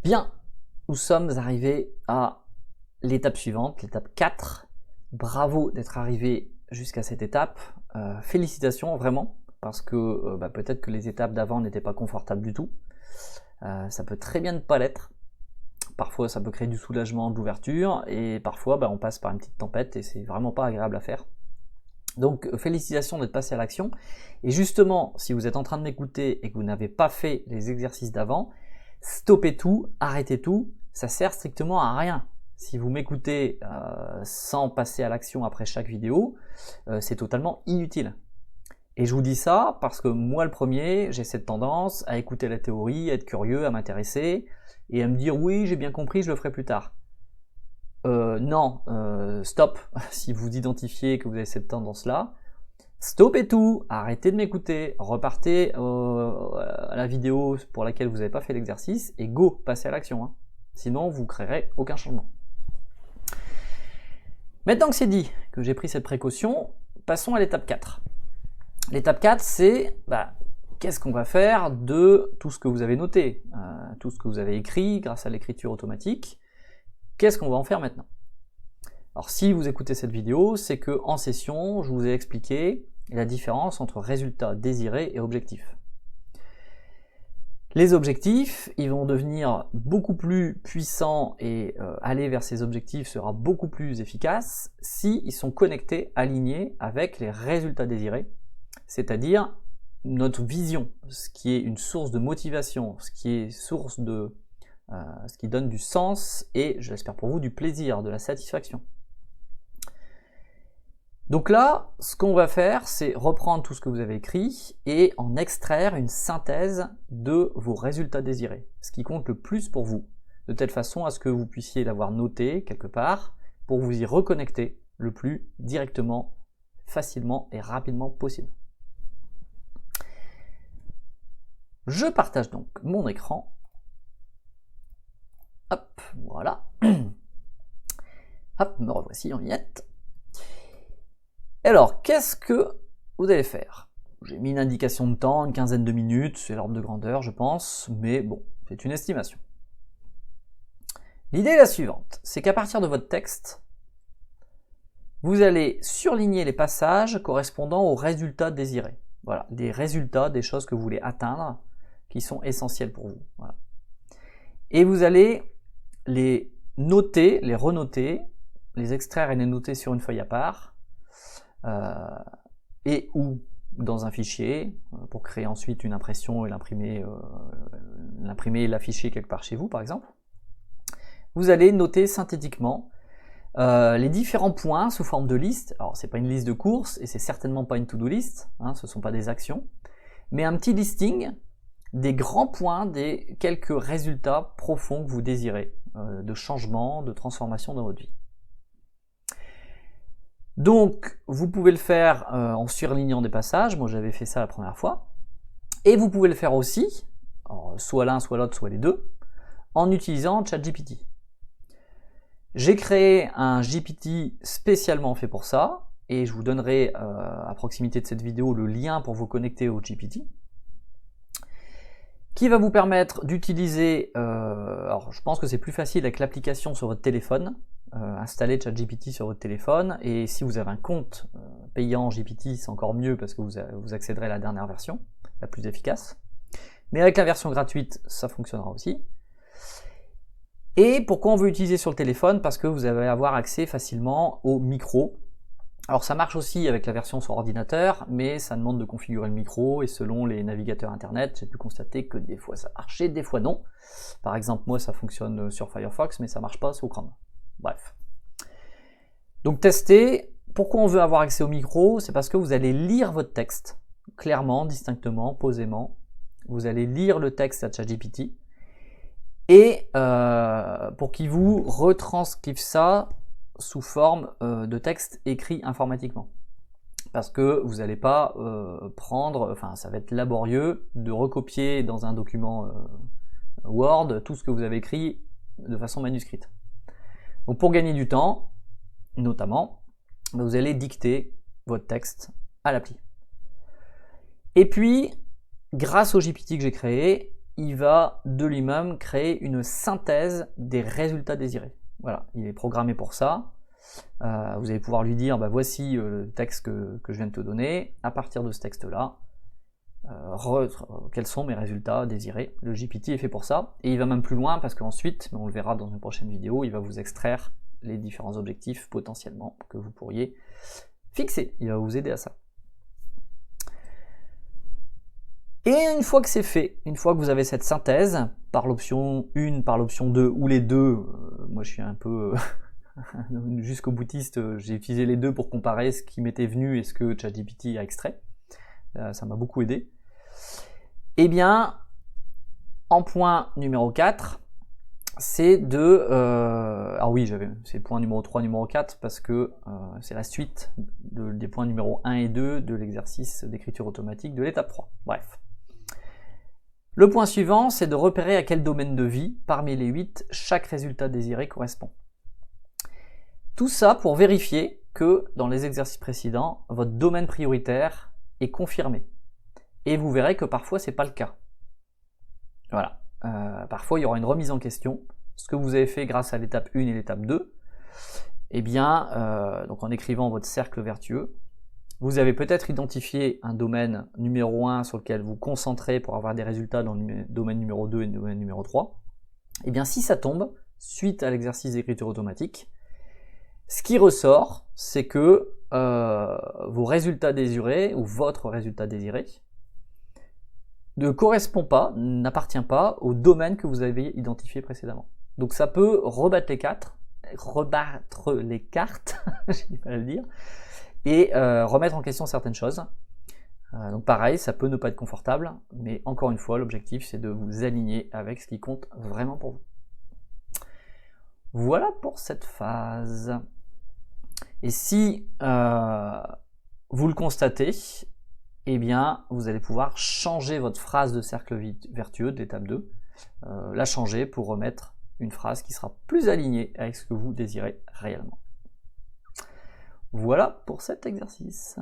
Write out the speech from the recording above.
Bien, nous sommes arrivés à l'étape suivante, l'étape 4. Bravo d'être arrivé jusqu'à cette étape. Félicitations vraiment, parce que peut-être que les étapes d'avant n'étaient pas confortables du tout. Ça peut très bien ne pas l'être. Parfois ça peut créer du soulagement, de l'ouverture, et parfois on passe par une petite tempête et c'est vraiment pas agréable à faire. Donc félicitations d'être passé à l'action. Et justement, si vous êtes en train de m'écouter et que vous n'avez pas fait les exercices d'avant, stoppez tout, arrêtez tout, ça sert strictement à rien. Si vous m'écoutez sans passer à l'action après chaque vidéo, c'est totalement inutile. Et je vous dis ça parce que moi le premier, j'ai cette tendance à écouter la théorie, à être curieux, à m'intéresser et à me dire oui j'ai bien compris, je le ferai plus tard. Non, stop, si vous identifiez que vous avez cette tendance-là, stoppez tout, arrêtez de m'écouter, repartez à la vidéo pour laquelle vous n'avez pas fait l'exercice et go, passez à l'action. Hein. Sinon, vous ne créerez aucun changement. Maintenant que c'est dit, que j'ai pris cette précaution, passons à l'étape 4. L'étape 4, c'est qu'est-ce qu'on va faire de tout ce que vous avez noté, tout ce que vous avez écrit grâce à l'écriture automatique. Qu'est-ce qu'on va en faire maintenant? Alors si vous écoutez cette vidéo, c'est que en session, je vous ai expliqué la différence entre résultat désiré et objectif. Les objectifs, ils vont devenir beaucoup plus puissants et aller vers ces objectifs sera beaucoup plus efficace s'ils sont connectés, alignés avec les résultats désirés, c'est-à-dire notre vision, ce qui est une source de motivation, ce qui est source de ce qui donne du sens et, je l'espère pour vous, du plaisir, de la satisfaction. Donc là, ce qu'on va faire, c'est reprendre tout ce que vous avez écrit et en extraire une synthèse de vos résultats désirés, ce qui compte le plus pour vous, de telle façon à ce que vous puissiez l'avoir noté quelque part pour vous y reconnecter le plus directement, facilement et rapidement possible. Je partage donc mon écran. Hop, voilà. Hop, me revoici en vignette. Alors, qu'est-ce que vous allez faire? J'ai mis une indication de temps, une quinzaine de minutes, c'est l'ordre de grandeur, je pense, mais bon, c'est une estimation. L'idée est la suivante, c'est qu'à partir de votre texte, vous allez surligner les passages correspondant aux résultats désirés. Voilà, des résultats, des choses que vous voulez atteindre, qui sont essentielles pour vous. Voilà. Et vous allez les noter, les renoter, les extraire et les noter sur une feuille à part, et ou dans un fichier, pour créer ensuite une impression et l'imprimer et l'afficher quelque part chez vous par exemple. Vous allez noter synthétiquement les différents points sous forme de liste. Alors c'est pas une liste de courses et c'est certainement pas une to-do list, hein, ce ne sont pas des actions, mais un petit listing des grands points, des quelques résultats profonds que vous désirez, de changement, de transformation dans votre vie. Donc, vous pouvez le faire en surlignant des passages, moi j'avais fait ça la première fois, et vous pouvez le faire aussi, soit l'un, soit l'autre, soit les deux, en utilisant ChatGPT. J'ai créé un GPT spécialement fait pour ça, et je vous donnerai à proximité de cette vidéo le lien pour vous connecter au GPT, qui va vous permettre d'utiliser, alors je pense que c'est plus facile avec l'application sur votre téléphone, installer ChatGPT sur votre téléphone, et si vous avez un compte payant GPT, c'est encore mieux parce que vous accéderez à la dernière version, la plus efficace. Mais avec la version gratuite, ça fonctionnera aussi. Et pourquoi on veut utiliser sur le téléphone? Parce que vous allez avoir accès facilement au micro. Alors ça marche aussi avec la version sur ordinateur, mais ça demande de configurer le micro, et selon les navigateurs internet, j'ai pu constater que des fois ça marchait, des fois non. Par exemple, moi ça fonctionne sur Firefox, mais ça marche pas sur Chrome. Bref. Donc testez. Pourquoi on veut avoir accès au micro? C'est parce que vous allez lire votre texte, clairement, distinctement, posément. Vous allez lire le texte à ChatGPT, et pour qu'il vous retranscrive ça sous forme de texte écrit informatiquement. Parce que vous n'allez pas ça va être laborieux de recopier dans un document Word tout ce que vous avez écrit de façon manuscrite. Donc pour gagner du temps, notamment, vous allez dicter votre texte à l'appli. Et puis, grâce au GPT que j'ai créé, il va de lui-même créer une synthèse des résultats désirés. Voilà, il est programmé pour ça. Vous allez pouvoir lui dire, bah, voici le texte que je viens de te donner. À partir de ce texte-là, quels sont mes résultats désirés. Le GPT est fait pour ça, et il va même plus loin parce qu'ensuite, on le verra dans une prochaine vidéo, il va vous extraire les différents objectifs potentiellement que vous pourriez fixer. Il va vous aider à ça. Et une fois que c'est fait, une fois que vous avez cette synthèse, par l'option 1, par l'option 2, ou les deux, moi je suis un peu jusqu'au boutiste, j'ai utilisé les deux pour comparer ce qui m'était venu et ce que ChatGPT a extrait. Ça m'a beaucoup aidé. Eh bien, en point numéro 4, c'est de... alors oui, c'est point numéro 3, numéro 4, parce que c'est la suite des points numéro 1 et 2 de l'exercice d'écriture automatique de l'étape 3. Bref. Le point suivant, c'est de repérer à quel domaine de vie, parmi les 8, chaque résultat désiré correspond. Tout ça pour vérifier que, dans les exercices précédents, votre domaine prioritaire est confirmé. Et vous verrez que parfois, c'est pas le cas. Voilà. Parfois, il y aura une remise en question. Ce que vous avez fait grâce à l'étape 1 et l'étape 2, eh bien, donc en écrivant votre cercle vertueux, vous avez peut-être identifié un domaine numéro 1 sur lequel vous concentrez pour avoir des résultats dans le domaine numéro 2 et le domaine numéro 3. Eh bien, si ça tombe, suite à l'exercice d'écriture automatique, ce qui ressort, c'est que vos résultats désirés, ou votre résultat désiré, ne correspond pas, n'appartient pas au domaine que vous avez identifié précédemment. Donc ça peut rebattre les cartes, j'ai du mal à le dire, et remettre en question certaines choses. Donc pareil, ça peut ne pas être confortable, mais encore une fois, l'objectif c'est de vous aligner avec ce qui compte vraiment pour vous. Voilà pour cette phase. Et si vous le constatez, eh bien, vous allez pouvoir changer votre phrase de cercle vertueux de l'étape 2, la changer pour remettre une phrase qui sera plus alignée avec ce que vous désirez réellement. Voilà pour cet exercice.